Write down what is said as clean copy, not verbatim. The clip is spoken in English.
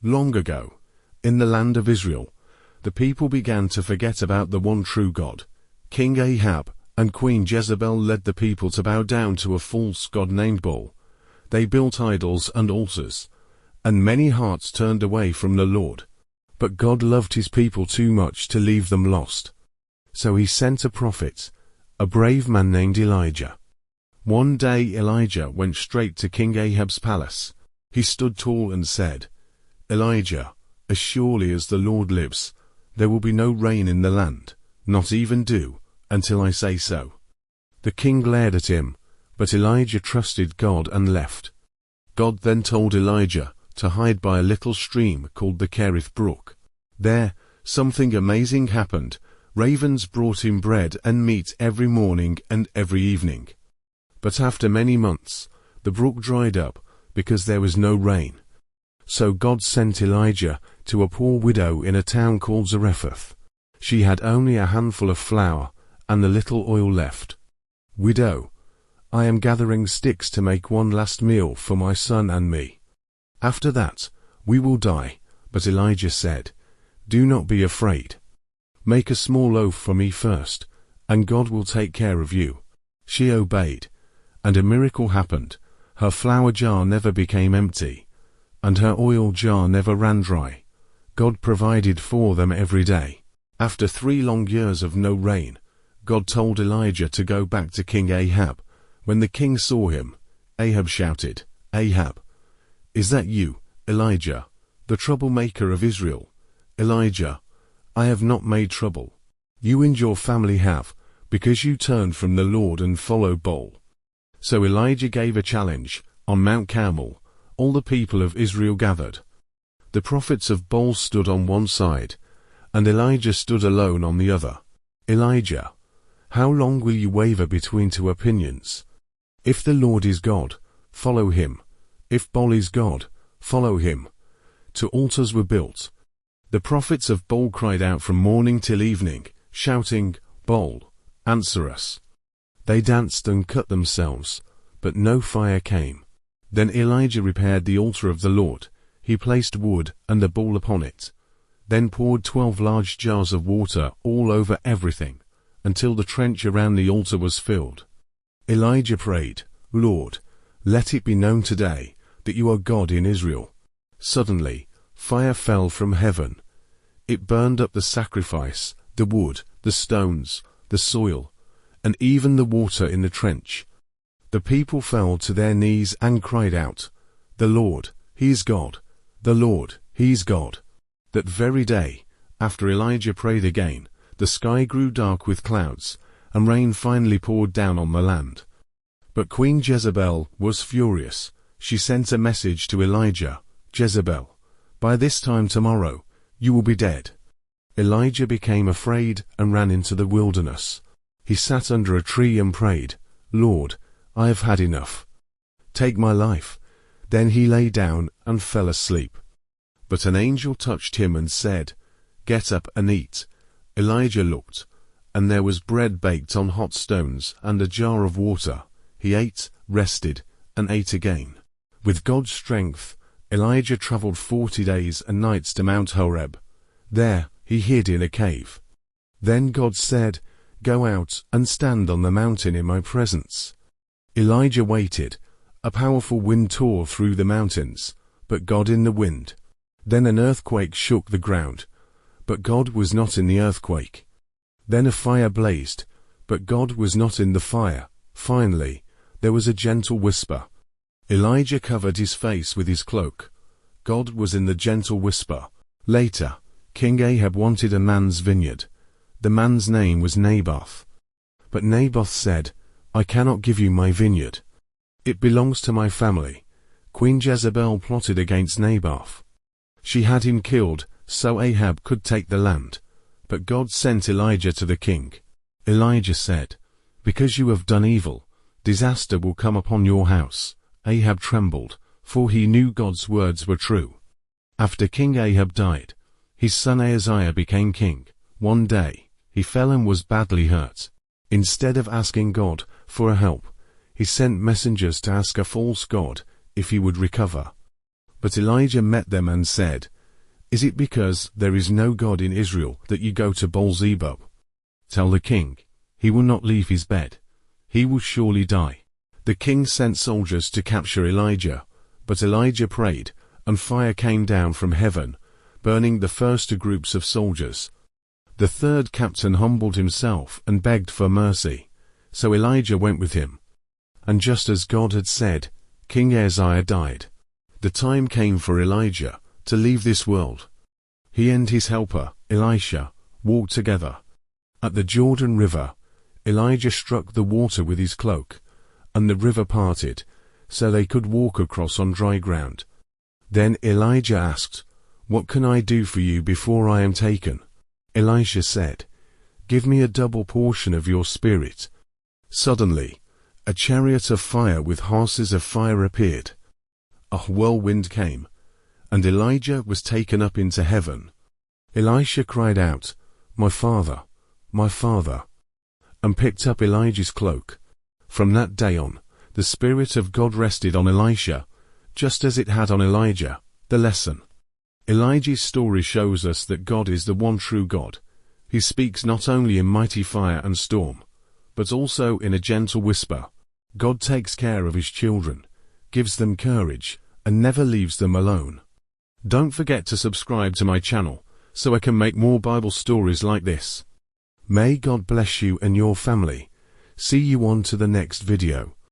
Long ago, in the land of Israel, the people began to forget about the one true God. King Ahab and Queen Jezebel led the people to bow down to a false god named Baal. They built idols and altars, and many hearts turned away from the Lord. But God loved his people too much to leave them lost. So he sent a prophet, a brave man named Elijah. One day Elijah went straight to King Ahab's palace. He stood tall and said, "Elijah, as surely as the Lord lives, there will be no rain in the land, not even dew, until I say so." The king glared at him, but Elijah trusted God and left. God then told Elijah to hide by a little stream called the Kerith Brook. There, something amazing happened. Ravens brought him bread and meat every morning and every evening. But after many months, the brook dried up because there was no rain. So God sent Elijah to a poor widow in a town called Zarephath. She had only a handful of flour and the little oil left. "Widow, I am gathering sticks to make one last meal for my son and me. After that, we will die." But Elijah said, "Do not be afraid. Make a small loaf for me first, and God will take care of you." She obeyed, and a miracle happened. Her flour jar never became empty, and her oil jar never ran dry. God provided for them every day. After 3 long years of no rain, God told Elijah to go back to King Ahab. When the king saw him, Ahab shouted, "Ahab, is that you, Elijah, the troublemaker of Israel?" "Elijah, I have not made trouble. You and your family have, because you turned from the Lord and followed Baal." So Elijah gave a challenge. On Mount Carmel, all the people of Israel gathered. The prophets of Baal stood on one side, and Elijah stood alone on the other. "Elijah, how long will you waver between 2 opinions? If the Lord is God, follow him. If Baal is God, follow him." 2 altars were built. The prophets of Baal cried out from morning till evening, shouting, "Baal, answer us." They danced and cut themselves, but no fire came. Then Elijah repaired the altar of the Lord. He placed wood and a bowl upon it, then poured 12 large jars of water all over everything, until the trench around the altar was filled. Elijah prayed, "Lord, let it be known today that you are God in Israel." Suddenly, fire fell from heaven. It burned up the sacrifice, the wood, the stones, the soil, and even the water in the trench. The people fell to their knees and cried out, "The Lord, He is God! The Lord, He is God!" That very day, after Elijah prayed again, the sky grew dark with clouds, and rain finally poured down on the land. But Queen Jezebel was furious. She sent a message to Elijah, "Jezebel, by this time tomorrow, you will be dead." Elijah became afraid and ran into the wilderness. He sat under a tree and prayed, "Lord, I have had enough. Take my life." Then he lay down and fell asleep. But an angel touched him and said, "Get up and eat." Elijah looked, and there was bread baked on hot stones and a jar of water. He ate, rested, and ate again. With God's strength, Elijah traveled 40 days and nights to Mount Horeb. There he hid in a cave. Then God said, "Go out and stand on the mountain in my presence." Elijah waited. A powerful wind tore through the mountains, but God in the wind. Then an earthquake shook the ground, but God was not in the earthquake. Then a fire blazed, but God was not in the fire. Finally, there was a gentle whisper. Elijah covered his face with his cloak. God was in the gentle whisper. Later, King Ahab wanted a man's vineyard. The man's name was Naboth. But Naboth said, "I cannot give you my vineyard. It belongs to my family." Queen Jezebel plotted against Naboth. She had him killed so Ahab could take the land. But God sent Elijah to the king. Elijah said, "Because you have done evil, disaster will come upon your house." Ahab trembled, for he knew God's words were true. After King Ahab died, his son Ahaziah became king. One day, he fell and was badly hurt. Instead of asking God for help, he sent messengers to ask a false god if he would recover. But Elijah met them and said, Is it because there is no God in Israel that you go to Baal-zebub? Tell the king, he will not leave his bed. He will surely die. The king sent soldiers to capture Elijah, but Elijah prayed, and fire came down from heaven, burning the first two groups of soldiers. The third captain humbled himself and begged for mercy, so Elijah went with him. And just as God had said, King Uzziah died. The time came for Elijah to leave this world. He and his helper, Elisha, walked together. At the Jordan River, Elijah struck the water with his cloak, and the river parted, so they could walk across on dry ground. Then Elijah asked, "What can I do for you before I am taken?" Elisha said, "Give me a double portion of your spirit." Suddenly, a chariot of fire with horses of fire appeared. A whirlwind came, and Elijah was taken up into heaven. Elisha cried out, my father," and picked up Elijah's cloak. From that day on, the Spirit of God rested on Elisha, just as it had on Elijah. The lesson. Elijah's story shows us that God is the one true God. He speaks not only in mighty fire and storm, but also in a gentle whisper. God takes care of his children, gives them courage, and never leaves them alone. Don't forget to subscribe to my channel, so I can make more Bible stories like this. May God bless you and your family. See you on to the next video.